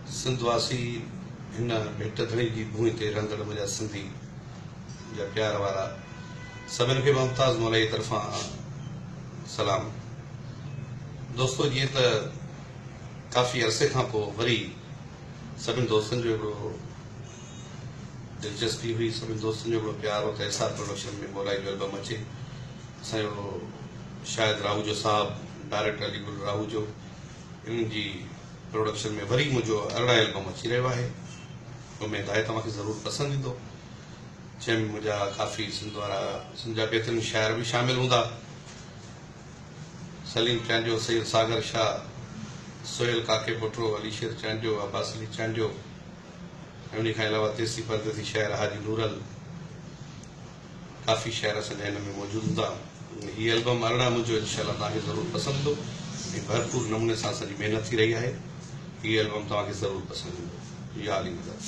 सिंधवासी हिन भेट धणी जी भूमि ते रहंदड़ मुंहिंजा सिंधी जा प्यार वारा सभिनि खे मुमताज़ मौला जी तरफ़ां सलाम। दोस्तो, जीअं त काफ़ी अरसे खां पोइ वरी सभिनि दोस्तनि जो हिकिड़ो दिलचस्पी हुई, सभिनि दोस्तनि जो हिकिड़ो प्यार हो त एसआर प्रोडक्शन में मौला जो एल्बम अचे। असांजो शायदि राहूजो साहब डायरेक्टर अलीगुल राहूजो इन्हनि जी प्रोडक्शन में वरी मुंहिंजो अरिड़हं एल्बम अची रहियो आहे। उमेद आहे तव्हांखे ज़रूरु पसंदि ईंदो, जंहिंमें मुंहिंजा काफ़ी सिंध जा बहितरीन शाइर बि शामिल हूंदा। सलीम चांडियो, सैयद सागर शाह, सोहेल काके पुटरो, अलीशेर चांडियो, अब्बास अली चांडियो, ऐं उन खां अलावा देसी परदेसी शाइर हाजी नूरल, काफ़ी शाइर असांजा हिन में मौजूदु हूंदा। हीअ एल्बम अरिड़हं मुंहिंजो इनशाअल्लाह तव्हांखे ज़रूरु पसंदि ईंदो ऐं भरपूर नमूने सां असांजी महिनत थी रही आहे। हीअ एल्बम तव्हांखे ज़रूरु पसंदि ईंदो। इहा हाली मदद।